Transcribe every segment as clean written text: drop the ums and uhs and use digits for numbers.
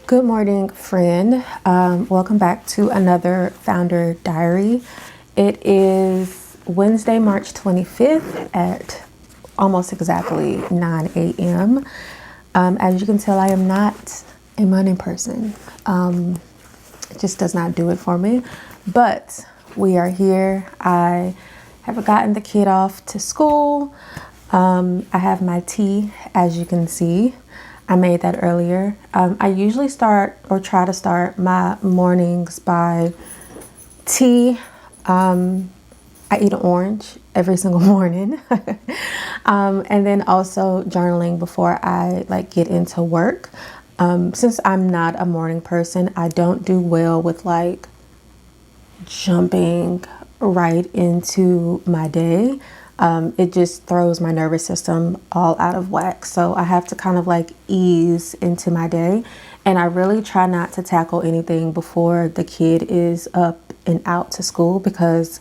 Good morning, friend. Welcome back to another Founder Diary. It is Wednesday, March 25th at almost exactly 9 a.m. As you can tell, I am not a morning person. It just does not do it for me. But we are here. I have gotten the kid off to school. I have my tea, as you can see. I made that earlier. I usually start or try to start my mornings by tea. I eat an orange every single morning. And then also journaling before I get into work. Since I'm not a morning person, I don't do well with jumping right into my day. It just throws my nervous system all out of whack. So I have to kind of ease into my day. And I really try not to tackle anything before the kid is up and out to school because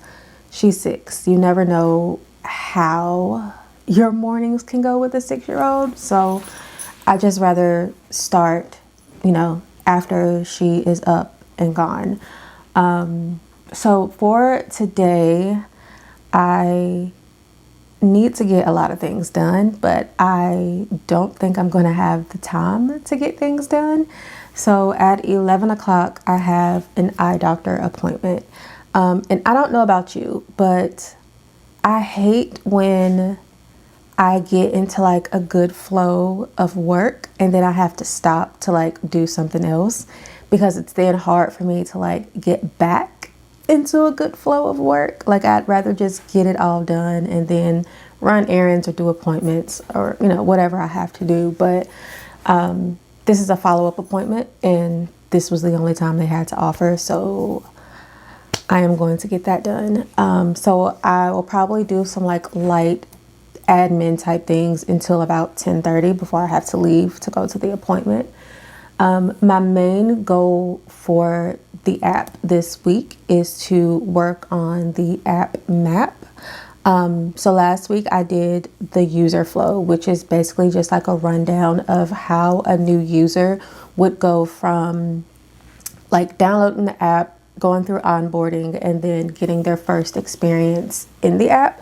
she's 6. You never know how your mornings can go with a 6-year-old. So I just rather start, after she is up and gone. So for today, I need to get a lot of things done, but I don't think I'm going to have the time to get things done. So at 11 o'clock, I have an eye doctor appointment. And I don't know about you, but I hate when I get into a good flow of work and then I have to stop to do something else, because it's then hard for me to get back into a good flow of work. I'd rather just get it all done and then run errands or do appointments or whatever I have to do. But this is a follow-up appointment and this was the only time they had to offer, so I am going to get that done. So I will probably do some light admin type things until about 10:30 before I have to leave to go to the appointment. My main goal for the app this week is to work on the app map. So last week I did the user flow, which is basically just a rundown of how a new user would go from downloading the app, going through onboarding, and then getting their first experience in the app.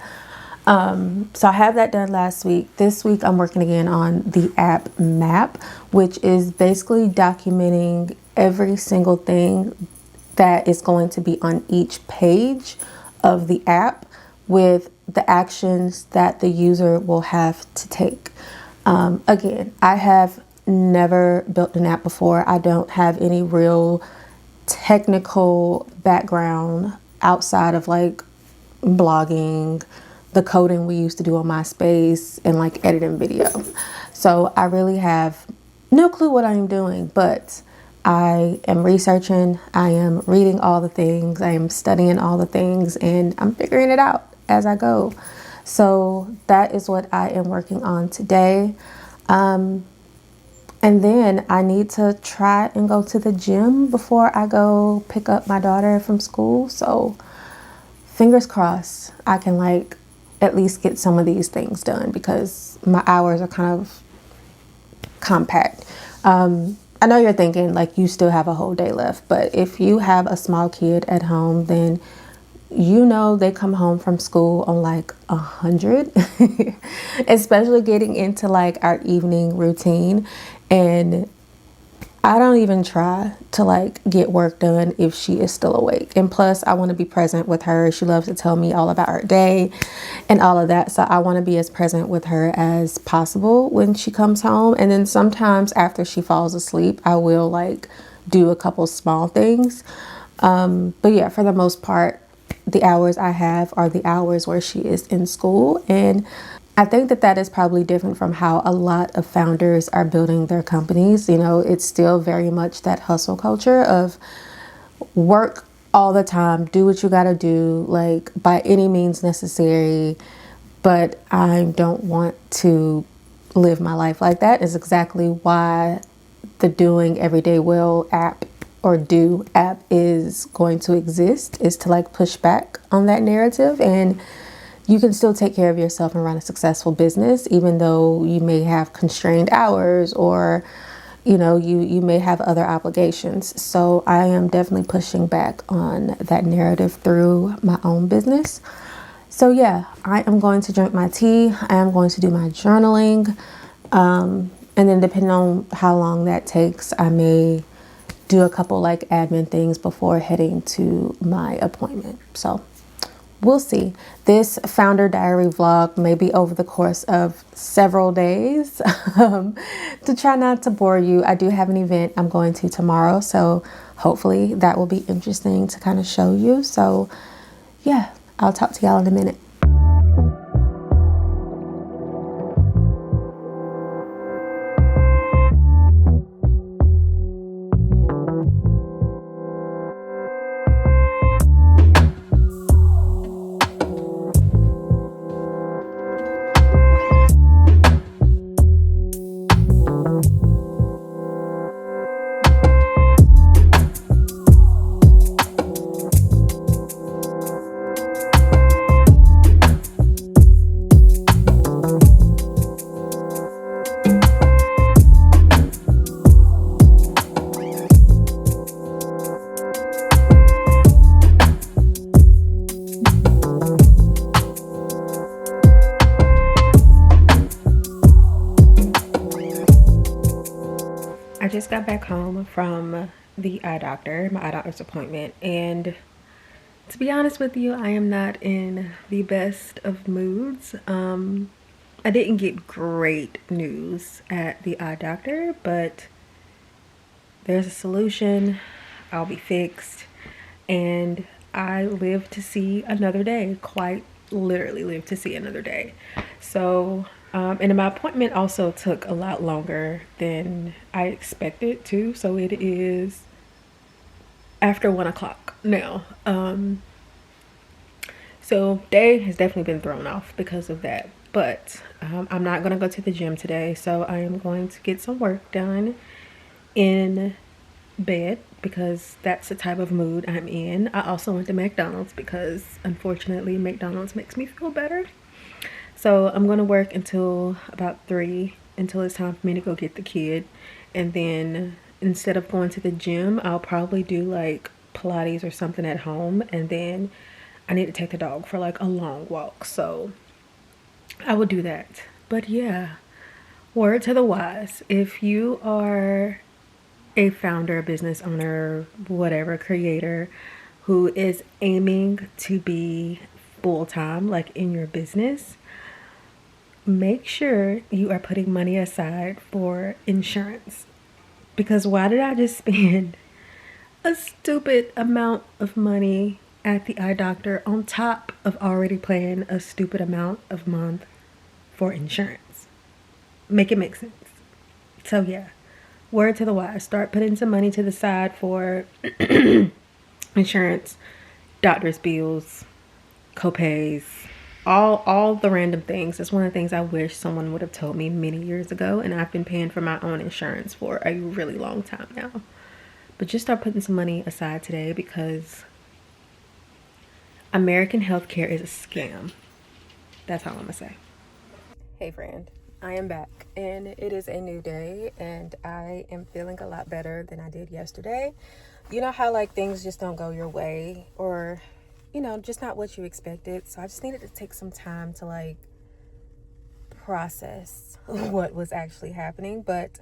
So I have that done last week. This week I'm working again on the app map, which is basically documenting every single thing that is going to be on each page of the app with the actions that the user will have to take. Again, I have never built an app before. I don't have any real technical background outside of blogging, the coding we used to do on MySpace, and editing video. So I really have no clue what I'm doing, but I am researching, I am reading all the things, I am studying all the things, and I'm figuring it out as I go. So that is what I am working on today. And then I need to try and go to the gym before I go pick up my daughter from school. So fingers crossed I can at least get some of these things done because my hours are kind of compact. I know you're thinking you still have a whole day left, but if you have a small kid at home, then they come home from school on 100, especially getting into our evening routine. And I don't even try to get work done if she is still awake. And plus I want to be present with her. She loves to tell me all about her day and all of that. So I want to be as present with her as possible when she comes home. And then sometimes after she falls asleep, I will do a couple small things. But yeah, for the most part, the hours I have are the hours where she is in school. And I think that is probably different from how a lot of founders are building their companies. It's still very much that hustle culture of work all the time, do what you got to do, by any means necessary. But I don't want to live my life like that. Is exactly why the Doing Everyday Well app or Do app is going to exist, is to push back on that narrative. And you can still take care of yourself and run a successful business, even though you may have constrained hours or you may have other obligations. So I am definitely pushing back on that narrative through my own business. So yeah, I am going to drink my tea. I am going to do my journaling. And then depending on how long that takes, I may do a couple like admin things before heading to my appointment. So we'll see. This founder diary vlog may be over the course of several days to try not to bore you. I do have an event I'm going to tomorrow, so hopefully that will be interesting to kind of show you. So yeah, I'll talk to y'all in a minute. I just got back home from the eye doctor, my eye doctor's appointment, and to be honest with you, I am not in the best of moods. I didn't get great news at the eye doctor, but there's a solution. I'll be fixed, and I live to see another day. Quite literally live to see another day. So and my appointment also took a lot longer than I expected to. So it is after 1 o'clock now. So day has definitely been thrown off because of that. But I'm not gonna go to the gym today, so I am going to get some work done in bed because that's the type of mood I'm in. I also went to McDonald's because unfortunately McDonald's makes me feel better. So I'm gonna work until about 3 until it's time for me to go get the kid, and then instead of going to the gym, I'll probably do like Pilates or something at home, and then I need to take the dog for like a long walk, so I will do that. But yeah, word to the wise, if you are a founder, business owner, whatever, creator who is aiming to be full-time like in your business, make sure you are putting money aside for insurance. Because why did I just spend a stupid amount of money at the eye doctor on top of already paying a stupid amount of month for insurance? Make it make sense. So yeah, word to the wise, start putting some money to the side for insurance, doctor's bills, co-pays, all the random things. That's one of the things I wish someone would have told me many years ago, and I've been paying for my own insurance for a really long time now. But just start putting some money aside today, because American healthcare is a scam. That's all I'm gonna say. Hey friend, I am back, and it is a new day, and I am feeling a lot better than I did yesterday. You know how like things just don't go your way, or just not what you expected. So I just needed to take some time to like process what was actually happening. But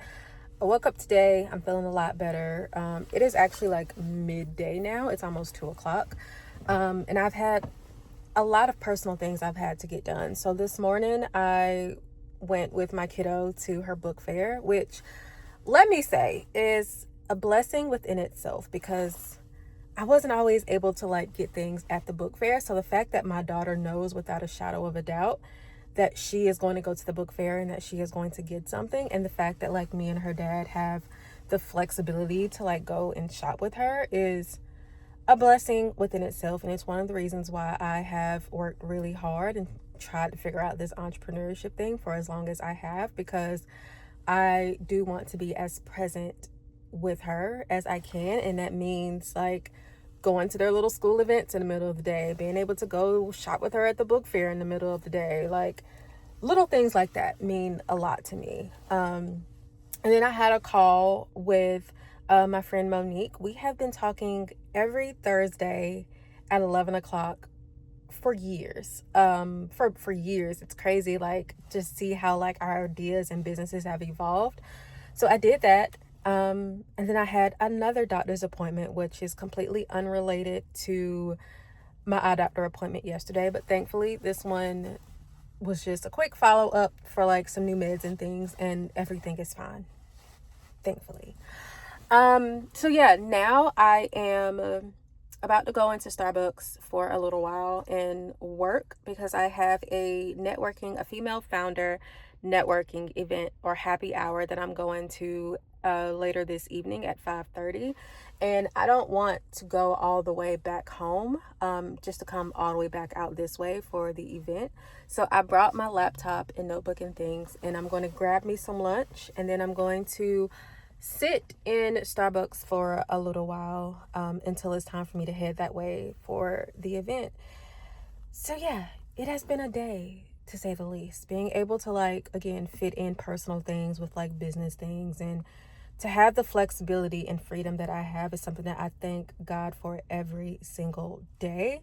I woke up today, I'm feeling a lot better. It is actually like midday now. It's almost 2 o'clock. And I've had a lot of personal things I've had to get done. So this morning I went with my kiddo to her book fair, which, let me say, is a blessing within itself, because I wasn't always able to like get things at the book fair. So the fact that my daughter knows without a shadow of a doubt that she is going to go to the book fair and that she is going to get something, and the fact that like me and her dad have the flexibility to like go and shop with her, is a blessing within itself. And it's one of the reasons why I have worked really hard and tried to figure out this entrepreneurship thing for as long as I have, because I do want to be as present with her as I can. And that means like going to their little school events in the middle of the day, being able to go shop with her at the book fair in the middle of the day. Like little things like that mean a lot to me. And then I had a call with my friend Monique. We have been talking every Thursday at 11 o'clock for years. For years. It's crazy, like, just see how like our ideas and businesses have evolved. So I did that. And then I had another doctor's appointment, which is completely unrelated to my eye doctor appointment yesterday. But thankfully, this one was just a quick follow up for like some new meds and things, and everything is fine. Thankfully. So yeah, now I am about to go into Starbucks for a little while and work because I have a female founder networking event or happy hour that I'm going to later this evening at 5:30, and I don't want to go all the way back home just to come all the way back out this way for the event. So I brought my laptop and notebook and things, and I'm going to grab me some lunch, and then I'm going to sit in Starbucks for a little while until it's time for me to head that way for the event. So yeah, it has been a day, to say the least. Being able to, like, again, fit in personal things with like business things, and to have the flexibility and freedom that I have is something that I thank God for every single day.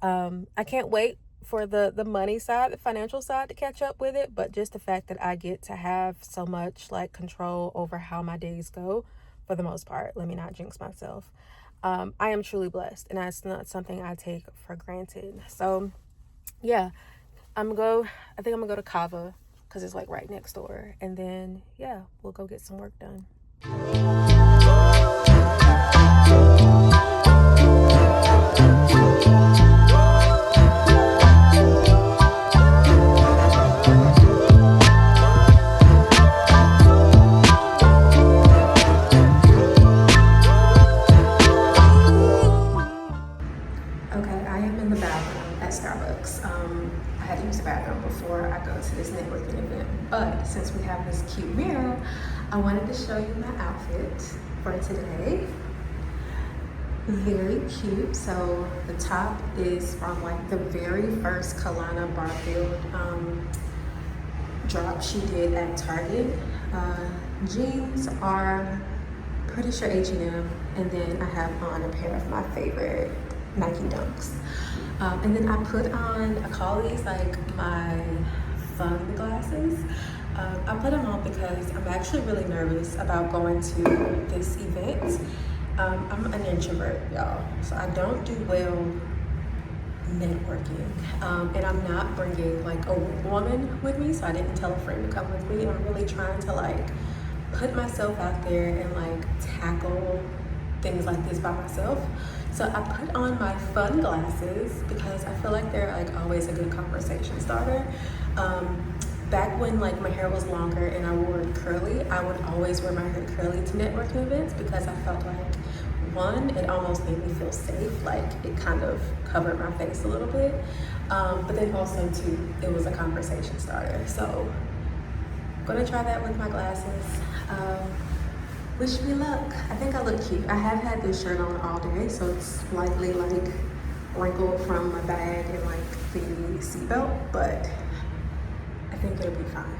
I can't wait for the money side, the financial side, to catch up with it, but just the fact that I get to have so much like control over how my days go, for the most part. Let me not jinx myself. I am truly blessed, and that's not something I take for granted. So yeah, I think I'm gonna go to Kava because it's like right next door, and then yeah, we'll go get some work done. Okay, I am in the bathroom at Starbucks. I had to use the bathroom before I go to this networking event, but since we have this cute mirror, I wanted to show you my outfit for today. Very cute. So the top is from like the very first Kalana Barfield drop she did at Target. Jeans are pretty sure H&M, and then I have on a pair of my favorite Nike Dunks. And then I put on, I call these like my fun glasses. I put them on because I'm actually really nervous about going to this event. I'm an introvert, y'all, so I don't do well networking. And I'm not bringing like a woman with me, so I didn't tell a friend to come with me. I'm really trying to like put myself out there and like tackle things like this by myself. So I put on my fun glasses because I feel like they're like always a good conversation starter. Back when like my hair was longer and I wore it curly, I would always wear my hair curly to networking events because I felt like, one, it almost made me feel safe, like it kind of covered my face a little bit. But then also too, it was a conversation starter. So I'm gonna try that with my glasses. Wish me luck. I think I look cute. I have had this shirt on all day, so it's slightly like wrinkled from my bag and like the seatbelt, but I think it'll be fine.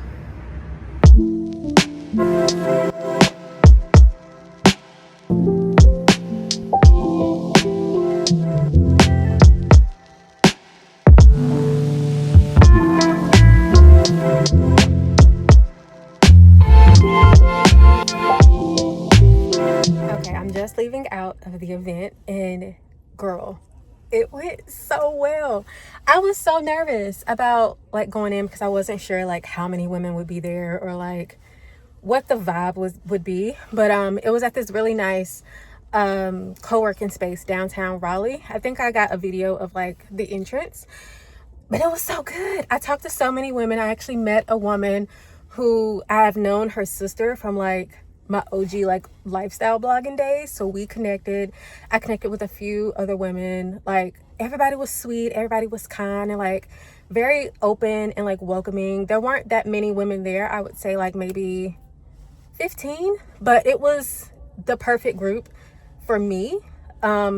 Okay, I'm just leaving out of the event, and girl, it went so well. I was so nervous about like going in because I wasn't sure like how many women would be there or like what the vibe would be. But it was at this really nice co-working space downtown Raleigh. I think I got a video of like the entrance, but it was so good. I talked to so many women. I actually met a woman who I have known her sister from like my OG like lifestyle blogging days. So we connected. I connected with a few other women. Like everybody was sweet, everybody was kind and like very open and like welcoming. There weren't that many women there. I would say like maybe 15, but it was the perfect group for me.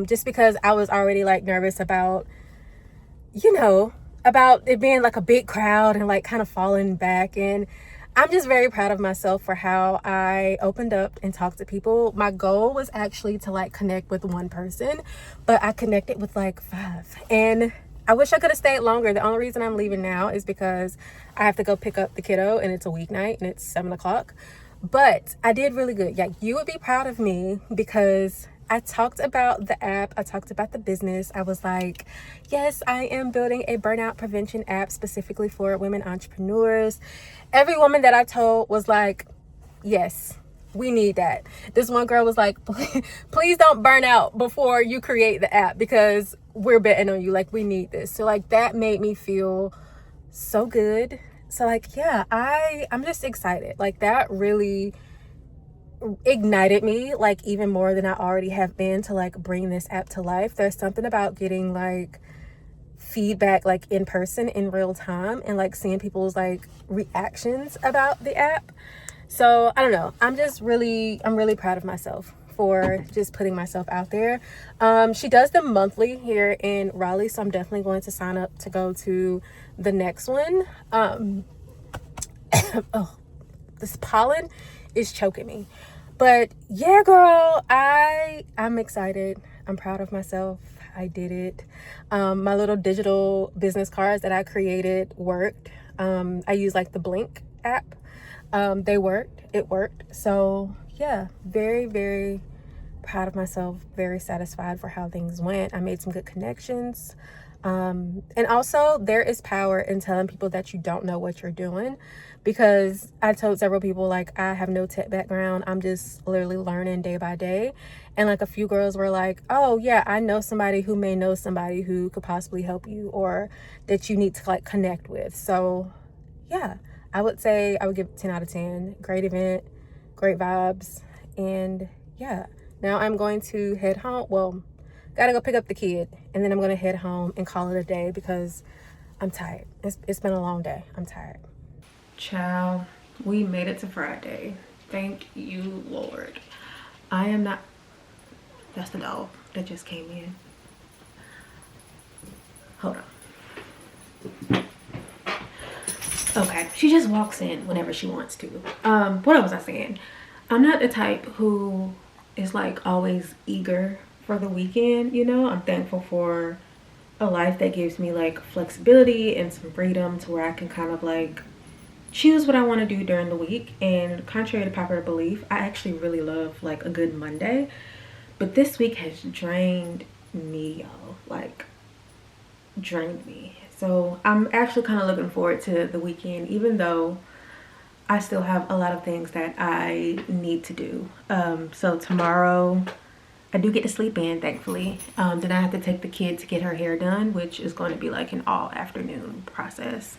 Just because I was already like nervous about, about it being like a big crowd and like kind of falling back. And I'm just very proud of myself for how I opened up and talked to people. My goal was actually to like connect with one person, but I connected with like 5. And I wish I could have stayed longer. The only reason I'm leaving now is because I have to go pick up the kiddo and it's a weeknight and it's 7 o'clock. But I did really good. Yeah, you would be proud of me because I talked about the app. I talked about the business. I was like, yes, I am building a burnout prevention app specifically for women entrepreneurs. Every woman that I told was like, yes, we need that. This one girl was like, please don't burn out before you create the app because we're betting on you. Like, we need this. So like that made me feel so good. So like, yeah, I'm just excited. Like that really ignited me like even more than I already have been to like bring this app to life. There's something about getting like feedback like in person in real time and like seeing people's like reactions about the app. So I don't know, I'm really proud of myself for just putting myself out there. She does them monthly here in Raleigh, so I'm definitely going to sign up to go to the next one. Oh, this pollen is choking me. But yeah, girl, I'm excited. I'm proud of myself. I did it. My little digital business cards that I created worked. I use like the Blink app. They worked. It worked. So yeah, very, very proud of myself. Very satisfied for how things went. I made some good connections. And also there is power in telling people that you don't know what you're doing, because I told several people like I have no tech background. I'm just literally learning day by day. And like a few girls were like, oh yeah, I know somebody who may know somebody who could possibly help you or that you need to like connect with. So yeah, I would say I would give it 10 out of 10. Great event, great vibes. And yeah, now I'm going to head home. Well, gotta go pick up the kid and then I'm gonna head home and call it a day because I'm tired. It's been a long day. I'm tired. Ciao. We made it to Friday. Thank you, Lord. I am not. That's the dog that just came in. Hold on. Okay, she just walks in whenever she wants to. What was I saying? I'm not the type who is like always eager for the weekend, you know? I'm thankful for a life that gives me like flexibility and some freedom to where I can kind of like choose what I want to do during the week. And contrary to popular belief, I actually really love like a good Monday. But this week has drained me, y'all. Like, drained me. So I'm actually kind of looking forward to the weekend, even though I still have a lot of things that I need to do. So tomorrow I do get to sleep in, thankfully. Then I have to take the kid to get her hair done, which is going to be like an all afternoon process.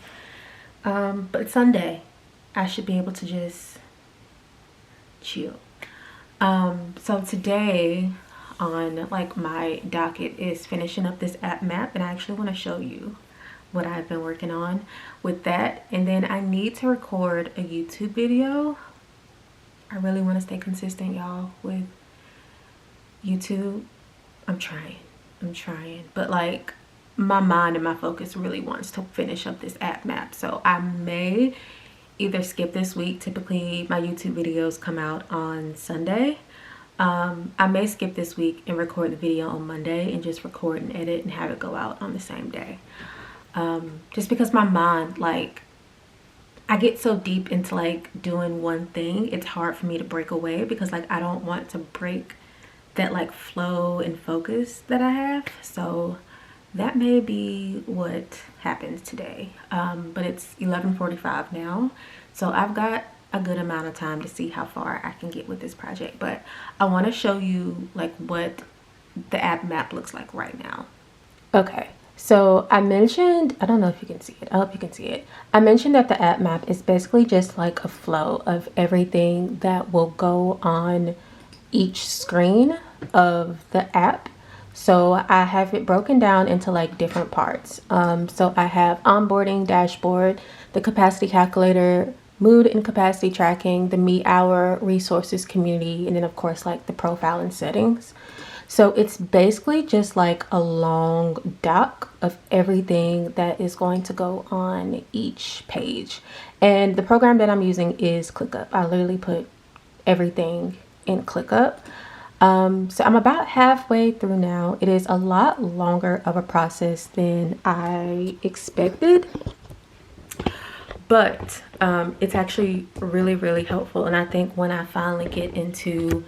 But Sunday I should be able to just chill. So today on like my docket is finishing up this app map, and I actually want to show you what I've been working on with that. And then I need to record a YouTube video. I really want to stay consistent, y'all, with YouTube. I'm trying, but like my mind and my focus really wants to finish up this app map. So I may either skip this week. Typically my YouTube videos come out on Sunday. I may skip this week and record the video on Monday and just record and edit and have it go out on the same day. Just because my mind, like, I get so deep into like doing one thing, it's hard for me to break away because like I don't want to break that like flow and focus that I have. So that may be what happens today. But it's 11:45 now, so I've got a good amount of time to see how far I can get with this project. But I want to show you like what the app map looks like right now. Okay, so I mentioned, I don't know if you can see it, I hope you can see it. I mentioned that the app map is basically just like a flow of everything that will go on each screen of the app. So I have it broken down into like different parts. So I have onboarding, dashboard, the capacity calculator, mood and capacity tracking, the me hour, resources, community, and then of course like the profile and settings. So it's basically just like a long doc of everything that is going to go on each page. And the program that I'm using is ClickUp. I literally put everything in ClickUp. So I'm about halfway through now. It is a lot longer of a process than I expected, but it's actually really, really helpful. And I think when I finally get into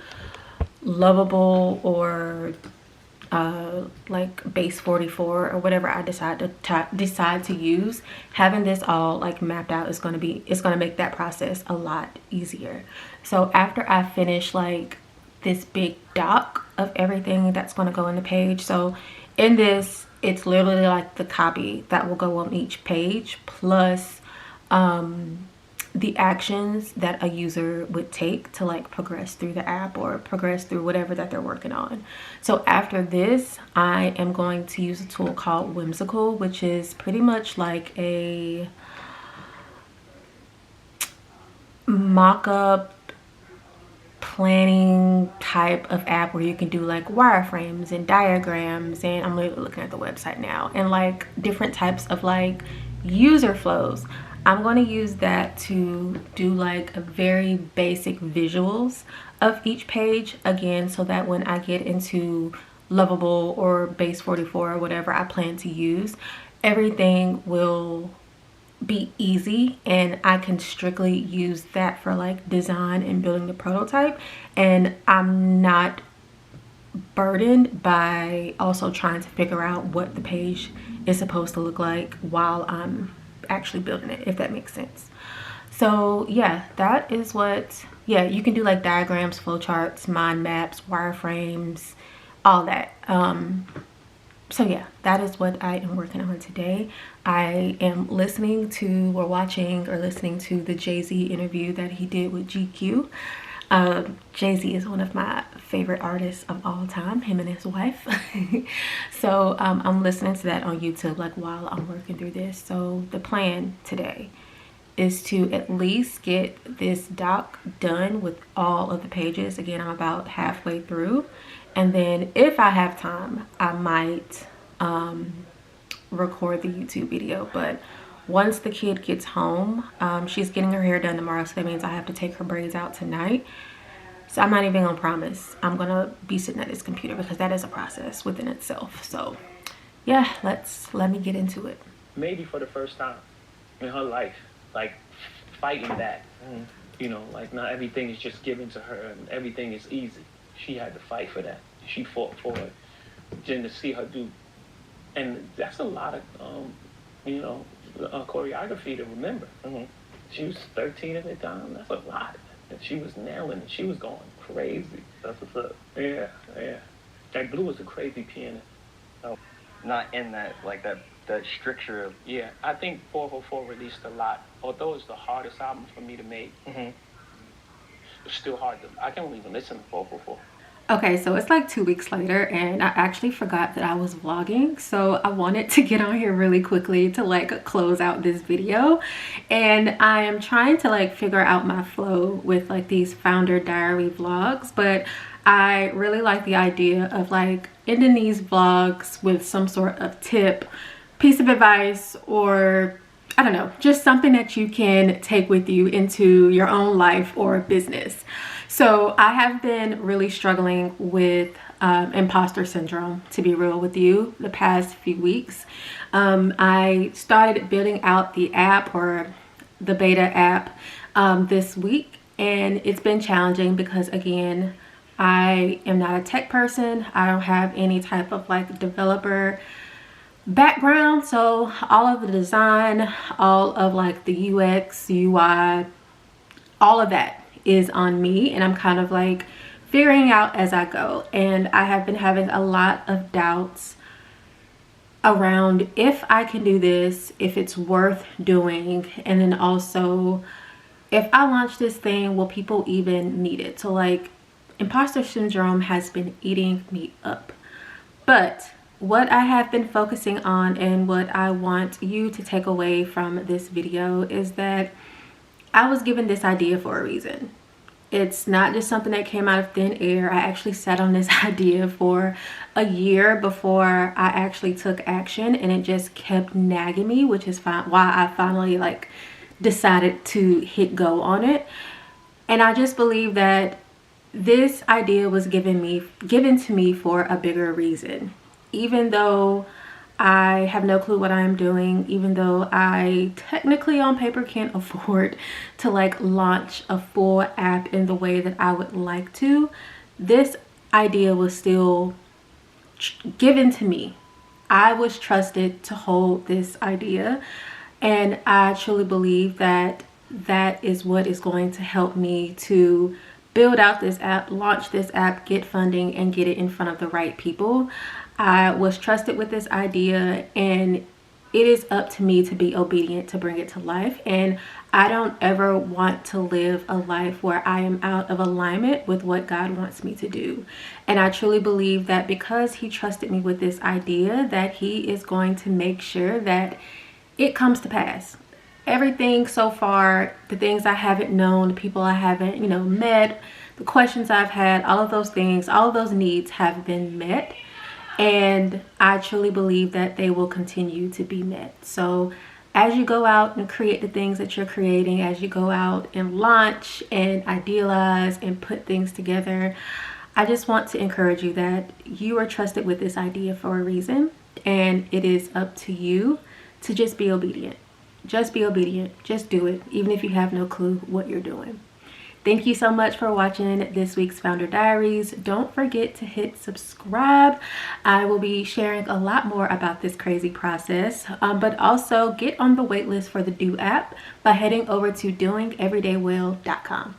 Lovable or like base 44 or whatever I decide to use, having this all like mapped out is going to make that process a lot easier. So after I finish like this big doc of everything that's going to go in the page, so in this it's literally like the copy that will go on each page plus the actions that a user would take to like progress through the app or progress through whatever that they're working on. So after this, I am going to use a tool called Whimsical, which is pretty much like a mock-up planning type of app where you can do like wireframes and diagrams, and I'm literally looking at the website now, and like different types of like user flows. I'm going to use that to do like a very basic visuals of each page again, so that when I get into Lovable or base 44 or whatever I plan to use, everything will be easy and I can strictly use that for like design and building the prototype, and I'm not burdened by also trying to figure out what the page is supposed to look like while I'm actually building it, if that makes sense. So yeah, that is what, yeah, you can do like diagrams, flowcharts, mind maps, wireframes, all that. So yeah, that is what I am working on today. I am listening to or watching or listening to the Jay-Z interview that he did with GQ. Jay-Z is one of my favorite artists of all time, him and his wife. So I'm listening to that on YouTube like while I'm working through this. So the plan today is to at least get this doc done with all of the pages. Again, I'm about halfway through, and then if I have time I might record the YouTube video. But once the kid gets home, she's getting her hair done tomorrow, so that means I have to take her braids out tonight. So I'm not even gonna promise I'm gonna be sitting at this computer, because that is a process within itself. So yeah, let me get into it. Maybe for the first time in her life, like fighting that, you know, like not everything is just given to her and everything is easy. She had to fight for that. She fought for it. Then to see her do, and that's a lot of, you know, choreography to remember. She was 13 at the time. That's a lot. And she was nailing it. She was going crazy. That's what's up. Yeah, yeah. That Blue was a crazy pianist. Oh, not in that, like that stricture of... Yeah, I think 444 released a lot. Although it's the hardest album for me to make, it's still hard to... I can't even listen to 444. Okay, so it's like 2 weeks later and I actually forgot that I was vlogging, so I wanted to get on here really quickly to like close out this video. And I am trying to like figure out my flow with like these founder diary vlogs, but I really like the idea of like ending these vlogs with some sort of tip, piece of advice, or I don't know, just something that you can take with you into your own life or business. So I have been really struggling with imposter syndrome, to be real with you, the past few weeks. I started building out the app, or the beta app, this week, and it's been challenging because, again, I am not a tech person. I don't have any type of like developer background, so all of the design, all of like the UX, UI, all of that is on me, and I'm kind of like figuring out as I go. And I have been having a lot of doubts around if I can do this, if it's worth doing, and then also if I launch this thing, will people even need it? So like imposter syndrome has been eating me up. But what I have been focusing on, and what I want you to take away from this video, is that I was given this idea for a reason. It's not just something that came out of thin air. I actually sat on this idea for a year before I actually took action, and it just kept nagging me, which is why I finally like decided to hit go on it. And I just believe that this idea was given to me for a bigger reason. Even though I have no clue what I'm doing, even though I technically on paper can't afford to like launch a full app in the way that I would like to, this idea was still given to me. I was trusted to hold this idea, and I truly believe that that is what is going to help me to build out this app, launch this app, get funding, and get it in front of the right people. I was trusted with this idea, and it is up to me to be obedient to bring it to life. And I don't ever want to live a life where I am out of alignment with what God wants me to do. And I truly believe that because He trusted me with this idea, that He is going to make sure that it comes to pass. Everything so far, the things I haven't known, the people I haven't, met, the questions I've had, all of those things, all of those needs have been met. And I truly believe that they will continue to be met. So as you go out and create the things that you're creating, as you go out and launch and idealize and put things together, I just want to encourage you that you are trusted with this idea for a reason. And it is up to you to just be obedient. Just be obedient. Just do it, even if you have no clue what you're doing. Thank you so much for watching this week's Founder Diaries. Don't forget to hit subscribe. I will be sharing a lot more about this crazy process, but also get on the waitlist for the Do app by heading over to doingeverydaywell.com.